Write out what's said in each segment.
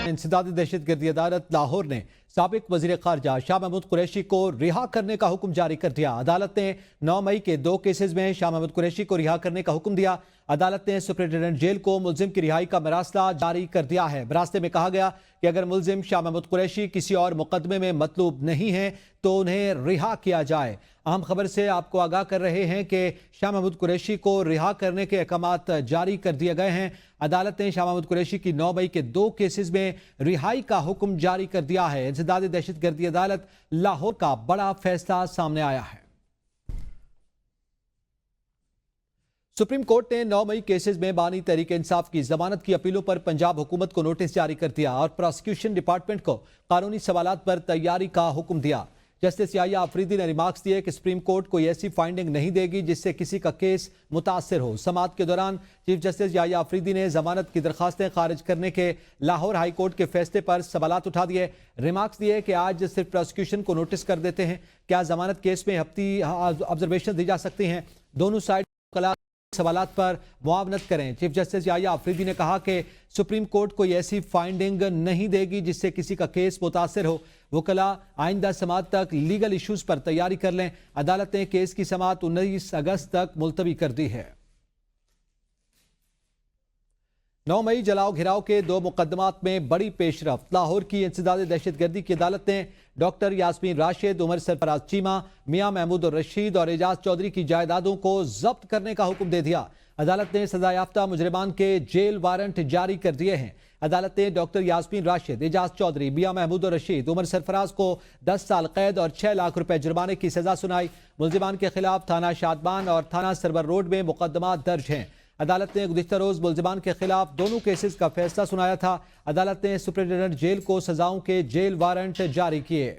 इंसदादी दहशतगर्दी अदालत लाहौर ने साबिक वजीर खारजा शाह महमूद कुरैशी को रिहा करने का हुक्म जारी कर दिया। अदालत ने 9 मई के 2 केसेस में शाह महमूद कुरैशी को रिहा करने का हुक्म दिया। अदालत ने सुप्रिंटेंडेंट जेल को मुलजिम की रिहाई का मरासला जारी कर दिया है। मरासले में कहा गया कि अगर मुलजिम शाह महमूद कुरैशी किसी और मुकदमे में मतलूब नहीं है तो उन्हें रिहा किया जाए। अहम खबर से आपको आगाह कर रहे हैं कि शाह महमूद कुरैशी को रिहा करने के अहकामात जारी कर दिए गए हैं। अदालत ने शाह महमूद कुरैशी की 9 मई के 2 केसेस में रिहाई का हुक्म जारी कर दिया है। इंसदादी दहशतगर्दी अदालत लाहौर का बड़ा फैसला सामने आया है। सुप्रीम कोर्ट ने 9 मई केसेस में बानी तहरीक इंसाफ की जमानत की अपीलों पर पंजाब हुकूमत को नोटिस जारी कर दिया और प्रोसिक्यूशन डिपार्टमेंट को कानूनी सवालात पर तैयारी का हुक्म दिया। जस्टिस याहिया अफरीदी ने रिमार्क्स दिए कि सुप्रीम कोर्ट कोई ऐसी फाइंडिंग नहीं देगी जिससे किसी का केस मुतासर हो। समाअत के दौरान चीफ जस्टिस याहिया अफरीदी ने जमानत की दरखास्तें खारिज करने के लाहौर हाई कोर्ट के फैसले पर सवालात उठा दिए। रिमार्क्स दिए कि आज सिर्फ प्रोसिक्यूशन को नोटिस कर देते हैं, क्या जमानत केस में हफ्ती ऑब्जर्वेशन दी जा सकती हैं? दोनों साइड सवालात पर मुआवनत करें। चीफ जस्टिस याहिया अफरीदी ने कहा कि सुप्रीम कोर्ट कोई ऐसी फाइंडिंग नहीं देगी जिससे किसी का केस मुतासर हो। वकला आइंदा समाअत तक लीगल इश्यूज पर तैयारी कर लें। अदालत ने केस की समाअत 19 अगस्त तक मुलतवी कर दी है। 9 मई जलाओ घिराव के 2 मुकदमात में बड़ी पेशरफ्त। लाहौर की इंसदादी दहशतगर्दी की अदालत ने डॉक्टर यास्मीन राशिद, उमर सरफराज चीमा, मियां महमूद रशीद और एजाज चौधरी की जायदादों को जब्त करने का हुक्म दे दिया। अदालत ने सजा याफ्ता मुजरिमान के जेल वारंट जारी कर दिए हैं। अदालत ने डॉक्टर यास्मीन राशिद, एजाज चौधरी, मियां महमूद रशीद, उमर सरफराज को 10 साल कैद और 6 लाख रुपए जुर्माने की सजा सुनाई। मुलजिमान के खिलाफ थाना शादमान और थाना सरवर रोड में मुकदमा दर्ज हैं। अदालत ने गुज़िश्ता रोज मुलजिमान के खिलाफ दोनों केसेस का फैसला सुनाया था। अदालत ने सुप्रिंटेंडेंट जेल को सजाओं के जेल वारंट जारी किए।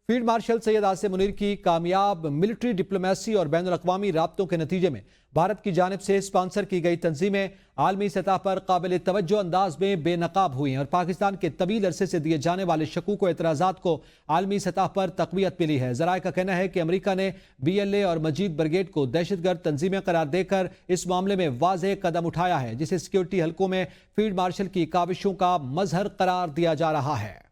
फील्ड मार्शल सैयद आसिम मुनीर की कामयाब मिलिट्री डिप्लोमेसी और बैनुल अक़वामी राब्तों के नतीजे में भारत की जानिब से स्पॉन्सर की गई तंजीमें आलमी सतह पर काबिल तवज्जो अंदाज में बेनकाब हुई हैं और पाकिस्तान के तवील अरसे से दिए जाने वाले शकूक व एतराज़ात को आलमी सतह पर तक़वियत मिली है। ज़राए का कहना है कि अमरीका ने BLA और मजीद ब्रिगेड को दहशतगर्द तंजीमें करार देकर इस मामले में वाज़ेह कदम उठाया है, जिसे सिक्योरिटी हलकों में फील्ड मार्शल की काविशों का मजहर करार दिया जा रहा है।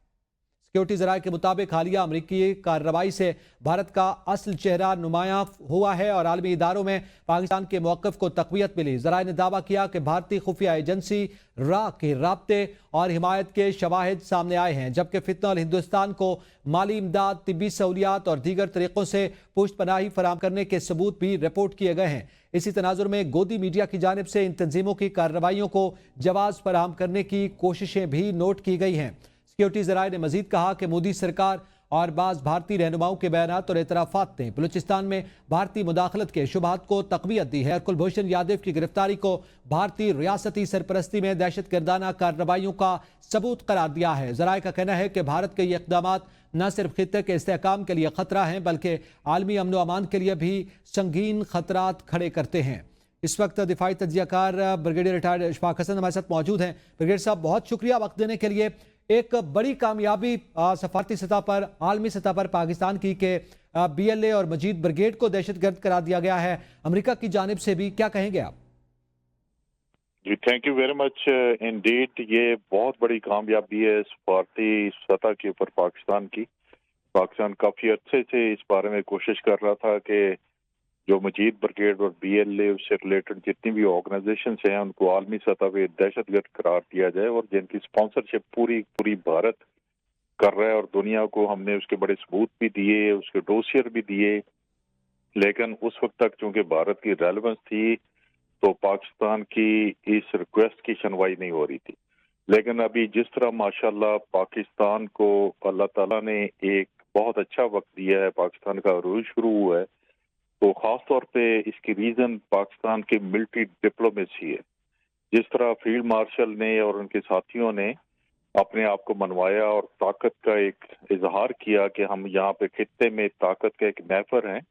सिक्योरिटी ज़राए के मुताबिक हालिया अमरीकी कार्रवाई से भारत का असल चेहरा नुमायां हुआ है और आलमी इदारों में पाकिस्तान के मौक़िफ़ को तक़वियत मिली। ज़राए ने दावा किया कि भारतीय खुफिया एजेंसी रा के राब्ते और हिमायत के शवाहिद सामने आए हैं, जबकि फितना और हिंदुस्तान को माली इमदाद, तिब्बी सहूलियात और दीगर तरीक़ों से पुष्ट पनाही फराहम करने के सबूत भी रिपोर्ट किए गए हैं। इसी तनाजुर में गोदी मीडिया की जानिब से इन तंजीमों की कार्रवाइयों को जवाज़ फराहम करने की कोशिशें भी नोट की गई हैं। सिक्योरिटी ज़राए ने मजीद कहा कि मोदी सरकार और बाज़ भारतीय रहनुमाओं के बयानात और एतराफ़ात ने बलूचिस्तान में भारतीय मुदाखलत के शुबहात को तक़वियत दी है। कुलभूषण यादव की गिरफ्तारी को भारतीय रियासती सरपरस्ती में दहशतगर्दाना कार्रवाइयों का सबूत करार दिया है। ज़राए का कहना है कि भारत के ये इक़दामात न सिर्फ खित्ते के इस्तेहकाम के लिए ख़तरा हैं, बल्कि आलमी अमन व अमान के लिए भी संगीन ख़तरात खड़े करते हैं। इस वक्त दिफाई तज्ज़ियाकार ब्रिगेडियर रिटायर्ड इशफाक हसन हमारे साथ मौजूद हैं। ब्रिगेडियर साहब, बहुत शुक्रिया वक्त देने के लिए। एक बड़ी कामयाबी सफारती सतह पर, आलमी सतह पर पाकिस्तान की कि BLA और मजीद ब्रिगेड को दहशतगर्द करार दिया गया है अमेरिका की जानिब से भी, क्या कहेंगे आप? जी, thank you very much indeed. ये बहुत बड़ी कामयाबी है सफारती सतह के ऊपर पाकिस्तान की। पाकिस्तान काफी अच्छे से इस बारे में कोशिश कर रहा था कि जो मजीद ब्रिगेड और BLA उससे रिलेटेड जितनी भी ऑर्गेनाइजेशन हैं उनको आलमी सतह पे दहशतगर्द करार दिया जाए, और जिनकी स्पॉन्सरशिप पूरी भारत कर रहा है और दुनिया को हमने उसके बड़े सबूत भी दिए, उसके डोसियर भी दिए। लेकिन उस वक्त तक चूंकि भारत की रेलेवेंस थी तो पाकिस्तान की इस रिक्वेस्ट की सुनवाई नहीं हो रही थी। लेकिन अभी जिस तरह माशाल्लाह पाकिस्तान को अल्लाह ताला ने एक बहुत अच्छा वक्त दिया है, पाकिस्तान का अरूज शुरू हुआ है, तो खास तौर पे इसकी रीजन पाकिस्तान की मिलिट्री डिप्लोमेसी है। जिस तरह फील्ड मार्शल ने और उनके साथियों ने अपने आप को मनवाया और ताकत का एक इजहार किया कि हम यहाँ पे खित्ते में ताकत का एक मैफर हैं,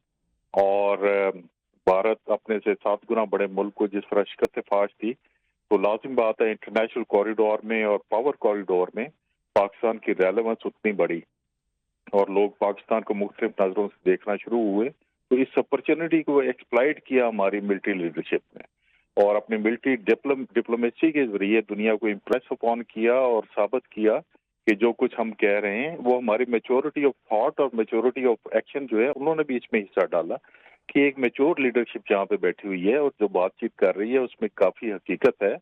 और भारत अपने से 7 गुना बड़े मुल्क को जिस तरह शिकस्त फाश थी, तो लाजिम बात है इंटरनेशनल कॉरिडोर में और पावर कॉरिडोर में पाकिस्तान की रेलेवेंस उतनी बड़ी, और लोग पाकिस्तान को मुख्तलिफ नजरों से देखना शुरू हुए। तो इस अपॉर्चुनिटी को एक्सप्लॉइट किया हमारी मिलिट्री लीडरशिप ने, اور اپنی ملٹری ڈپلومیسی کے ذریعے دنیا کو امپریس اپون کیا اور ثابت کیا کہ جو کچھ ہم کہہ رہے ہیں وہ ہماری میچورٹی آف تھاٹ اور میچورٹی آف ایکشن جو ہے انہوں نے بھی اس میں حصہ ڈالا کہ ایک میچور لیڈرشپ جہاں پہ بیٹھی ہوئی ہے اور جو بات چیت کر رہی ہے اس میں کافی حقیقت ہے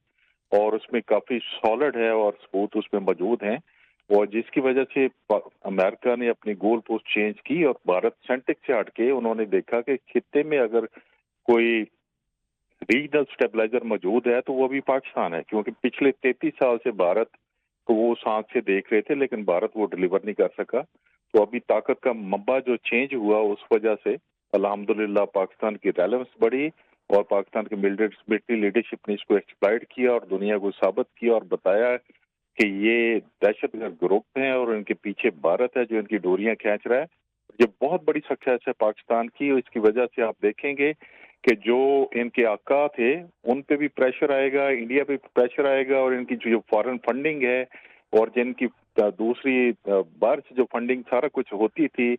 اور اس میں کافی سالڈ ہے اور ثبوت اس میں موجود ہیں، اور جس کی وجہ سے امریکہ نے اپنی گول پوسٹ چینج کی اور بھارت سینٹرک سے ہٹ کے انہوں نے دیکھا کہ خطے میں اگر کوئی ریجنل سٹیبلائزر موجود ہے تو وہ بھی پاکستان ہے، کیونکہ پچھلے 33 سال سے بھارت کو وہ سانس سے دیکھ رہے تھے لیکن بھارت وہ ڈلیور نہیں کر سکا۔ تو ابھی طاقت کا منبع جو چینج ہوا اس وجہ سے الحمدللہ پاکستان کی ریلیونس بڑھی اور پاکستان کی ملٹری لیڈرشپ نے اس کو ایکسپلائٹ کیا اور دنیا کو ثابت کیا اور بتایا کہ یہ دہشت گرد گروپ ہیں اور ان کے پیچھے بھارت ہے جو ان کی ڈوریاں کھینچ رہا ہے۔ یہ بہت بڑی سکسیس ہے پاکستان کی، اور اس کی وجہ سے آپ دیکھیں گے کہ جو ان کے آقا تھے ان پہ بھی پریشر آئے گا، انڈیا پہ پریشر آئے گا، اور ان کی جو فارن فنڈنگ ہے اور جن کی دوسری باہر سے جو فنڈنگ سارا کچھ ہوتی تھی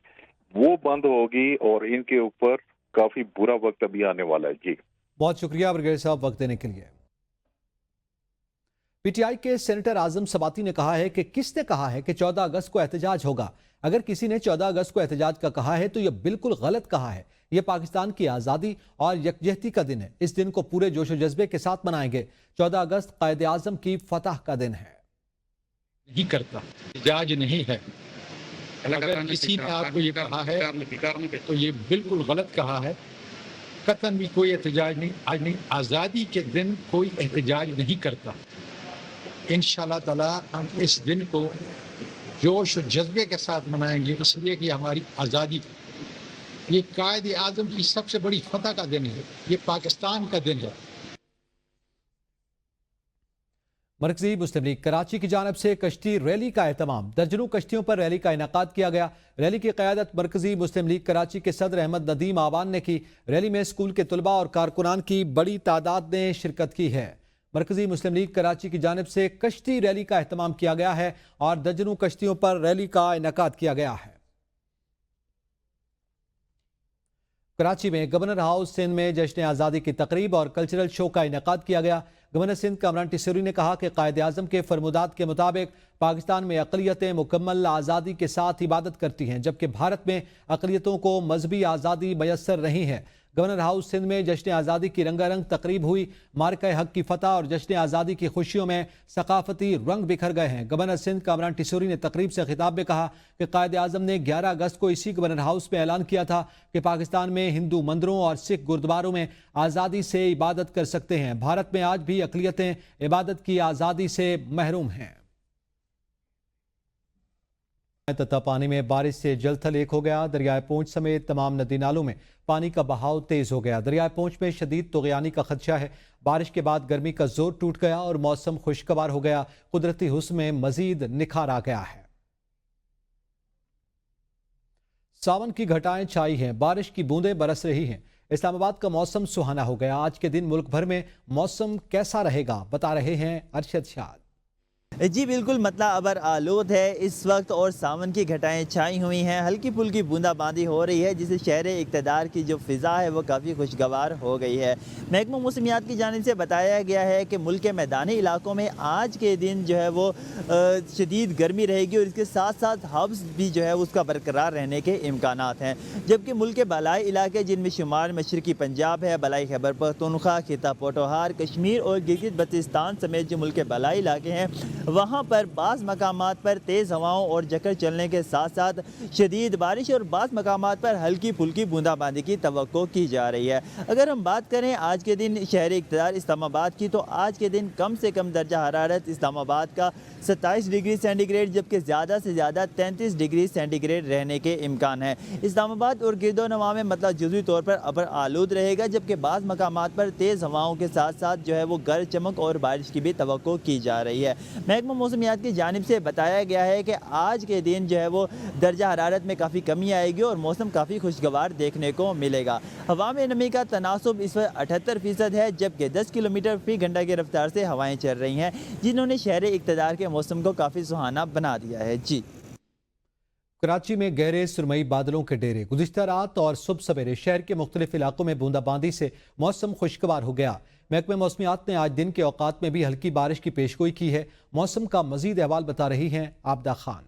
وہ بند ہوگی اور ان کے اوپر کافی برا وقت ابھی آنے والا ہے۔ جی بہت شکریہ برگیڈیئر صاحب وقت دینے کے لیے۔ پی ٹی آئی کے سینیٹر اعظم سباتی نے کہا ہے کہ کس نے کہا ہے کہ 14 اگست کو احتجاج ہوگا؟ اگر کسی نے 14 اگست کو احتجاج کا کہا ہے تو یہ بالکل غلط کہا ہے۔ یہ پاکستان کی آزادی اور یکجہتی کا دن ہے، اس دن کو پورے جوش و جذبے کے ساتھ منائیں گے۔ 14 اگست قائد اعظم کی فتح کا دن ہے۔ نہیں کرتا، احتجاج نہیں ہے۔ اگر کسی نے آپ کو یہ کہا ہے تو یہ بالکل غلط کہا ہے۔ قطعاً بھی کوئی احتجاج نہیں، آج نہیں، آزادی کے دن کوئی احتجاج نہیں کرتا۔ انشاءاللہ تعالی ہم اس دن کو جوش و جذبے کے ساتھ منائیں گے، اس لیے کہ ہماری آزادی، یہ قائد اعظم کی سب سے بڑی فتح کا دن ہے، یہ پاکستان کا دن ہے۔ مرکزی مسلم لیگ کراچی کی جانب سے کشتی ریلی کا اہتمام، درجنوں کشتیوں پر ریلی کا انعقاد کیا گیا۔ ریلی کی قیادت مرکزی مسلم لیگ کراچی کے صدر احمد ندیم آوان نے کی۔ ریلی میں اسکول کے طلباء اور کارکنان کی بڑی تعداد نے شرکت کی ہے۔ مرکزی مسلم لیگ کراچی کی جانب سے کشتی ریلی کا اہتمام کیا گیا ہے اور درجنوں کشتیوں پر ریلی کا انعقاد کیا گیا ہے۔ کراچی میں گورنر ہاؤس سندھ میں جشن آزادی کی تقریب اور کلچرل شو کا انعقاد کیا گیا۔ گورنر سندھ کامران ٹیسوری نے کہا کہ قائد اعظم کے فرمودات کے مطابق پاکستان میں اقلیتیں مکمل آزادی کے ساتھ عبادت کرتی ہیں، جبکہ بھارت میں اقلیتوں کو مذہبی آزادی میسر نہیں ہے۔ گورنر ہاؤس سندھ میں جشن آزادی کی رنگا رنگ تقریب ہوئی۔ معرکہ حق کی فتح اور جشن آزادی کی خوشیوں میں ثقافتی رنگ بکھر گئے ہیں۔ گورنر سندھ کامران ٹیسوری نے تقریب سے خطاب میں کہا کہ قائد اعظم نے 11 اگست کو اسی گورنر ہاؤس میں اعلان کیا تھا کہ پاکستان میں ہندو مندروں اور سکھ گردواروں میں آزادی سے عبادت کر سکتے ہیں۔ بھارت میں آج بھی اقلیتیں عبادت کی آزادی سے محروم ہیں۔ تتا پانی میں بارش سے جل تھل ایک ہو گیا۔ دریائے پونچھ سمیت تمام ندی نالوں میں پانی کا بہاؤ تیز ہو گیا۔ دریائے پونچھ میں شدید طغیانی کا خدشہ ہے۔ بارش کے بعد گرمی کا زور ٹوٹ گیا اور موسم خوشگوار ہو گیا۔ قدرتی حسن میں مزید نکھار آ گیا ہے۔ ساون کی گھٹائیں چھائی ہیں، بارش کی بوندیں برس رہی ہیں۔ اسلام آباد کا موسم سہانا ہو گیا۔ آج کے دن ملک بھر میں موسم کیسا رہے گا بتا رہے ہیں ارشد شاد۔ جی بالکل، مطلع ابر آلود ہے اس وقت اور ساون کی گھٹائیں چھائی ہوئی ہیں، ہلکی پھلکی بوندا باندی ہو رہی ہے، جس سے شہر اقتدار کی جو فضا ہے وہ کافی خوشگوار ہو گئی ہے۔ محکمہ موسمیات کی جانب سے بتایا گیا ہے کہ ملک کے میدانی علاقوں میں آج کے دن جو ہے وہ شدید گرمی رہے گی اور اس کے ساتھ ساتھ حبس بھی جو ہے اس کا برقرار رہنے کے امکانات ہیں، جبکہ ملک کے بالائی علاقے جن میں شمال مشرقی پنجاب ہے، بالائی خیبر پختونخوا، خطہ پوٹوہار، کشمیر اور گلگت بلتستان سمیت جو ملک کے بالائی علاقے ہیں وہاں پر بعض مقامات پر تیز ہواؤں اور جھکڑ چلنے کے ساتھ ساتھ شدید بارش اور بعض مقامات پر ہلکی پھلکی بوندا باندی کی توقع کی جا رہی ہے۔ اگر ہم بات کریں آج کے دن شہر اقتدار اسلام آباد کی، تو آج کے دن کم سے کم درجہ حرارت اسلام آباد کا 27 ڈگری سینٹی گریڈ جبکہ زیادہ سے زیادہ 33 ڈگری سینٹی گریڈ رہنے کے امکان ہیں۔ اسلام آباد اور گرد و نواح میں مطلع جزوی طور پر ابر آلود رہے گا، جبکہ بعض مقامات پر تیز ہواؤں کے ساتھ ساتھ جو ہے وہ گرج چمک اور بارش کی بھی توقع کی جا رہی ہے۔ محکمہ موسمیات کی جانب سے بتایا گیا ہے کہ آج کے دن جو ہے وہ درجہ حرارت میں کافی کمی آئے گی اور موسم کافی خوشگوار دیکھنے کو ملے گا۔ ہوا میں نمی کا تناسب اس وقت 78% ہے، جبکہ 10 کلومیٹر فی گھنٹہ کی رفتار سے ہوائیں چل رہی ہیں، جنہوں نے شہر اقتدار کے موسم کو کافی سہانا بنا دیا ہے۔ جی कराची में गहरे सुरमई बादलों के डेरे। गुज़िश्ता रात और सुबह सवेरे शहर के मुख्तलिफ इलाकों में बूंदाबांदी से मौसम खुशगवार हो गया। महकमे मौसमियात ने आज दिन के औकात में भी हल्की बारिश की पेशगोई की है। मौसम का मजीद अहवाल बता रही हैं आबदा खान।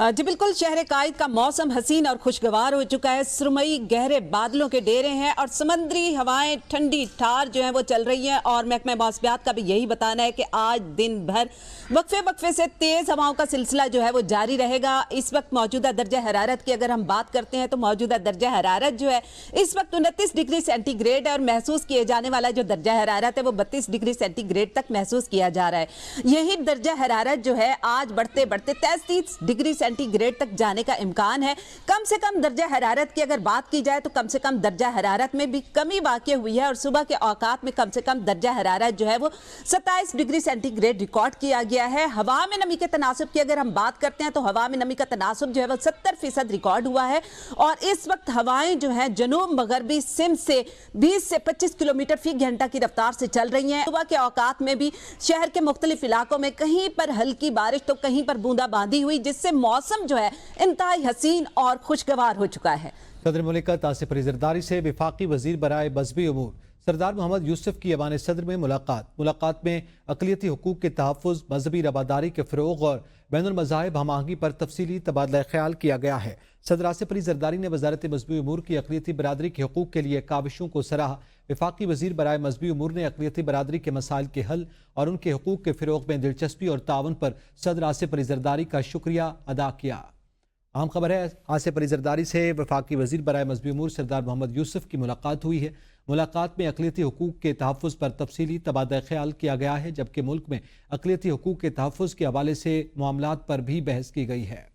जी बिल्कुल, शहर कायद का मौसम हसीन और खुशगवार हो चुका है। सुरमई गहरे बादलों के डेरे हैं और समंदरी हवाएं ठंडी ठार जो हैं वो चल रही हैं। और महकमा मौसमियात का भी यही बताना है कि आज दिन भर वक्फे से तेज़ हवाओं का सिलसिला जो है वो जारी रहेगा। इस वक्त मौजूदा दर्जा हरारत की अगर हम बात करते हैं तो मौजूदा दर्जा हरारत जो है इस वक्त 29 डिग्री सेंटीग्रेड है और महसूस किए जाने वाला जो दर्जा हरारत है वो 32 डिग्री सेंटीग्रेड तक महसूस किया जा रहा है। यही दर्जा हरारत जो है आज बढ़ते बढ़ते 33 डिग्री सेंटीग्रेड तक जाने का इम्कान है। कम से कम दर्जा हरारत की अगर बात की जाए तो कम से कम दर्जा हरारत में भी कमी वाक़ई हुई है और सुबह के औकात में कम से कम दर्जा हरारत जो है वो 27 डिग्री सेंटीग्रेड रिकॉर्ड किया गया है। हवा में नमी के तनासुब की अगर हम बात करते हैं तो हवा में नमी का तनासुब जो है वो 70% रिकॉर्ड हुआ है और इस वक्त हवाएं जो है जनूब मगरबी सिमत से 20 से 25 किलोमीटर फी घंटा की रफ्तार से चल रही हैं। सुबह के औकात में भी शहर के मुख्तलिफ इलाकों में कहीं पर हल्की बारिश तो कहीं पर बूंदाबांदी हुई, जिससे मौसम जो है इंतहाई हसीन और खुशगवार हो चुका है। सदर मुमलिकत आसिफ अली जरदारी से वफाकी वजीर बराए मजहबी उमूर सरदार मोहम्मद यूसुफ की ऐवान सदर में मुलाकात में अक़लियती हुकूक के तहफ़्फ़ुज़, मजहबी रवादारी के फ़रोग़ और बैनुल मज़ाहिब हम आहंगी पर तफसीली तबादला ख्याल किया गया है। सदर आसिफ अली जरदारी ने वज़ारत मजहबी उमूर की अक़लियती बरादरी के हुकूक के लिए काविशों को सराहा। वफाकी वज़ीर बराए मजहबी उमूर ने अक़लियती बरादरी के मसाइल के हल और उनके हुकूक के फ़रोग़ में दिलचस्पी और ताउन पर सदर आसिफ अली जरदारी का शुक्रिया अदा किया। अहम खबर है, आसिफ अली जरदारी से वफाकी वज़ीर बराए मजहबी उमूर सरदार मोहम्मद यूसुफ की मुलाकात हुई है। मुलाकात में अक़लियती हुकूक के तहफ़्फ़ुज़ पर तफसीली तबादला ख्याल किया गया है, जबकि मुल्क में अक़लियती हुकूक के तहफ़्फ़ुज़ के हवाले से मामलात पर भी बहस की गई है।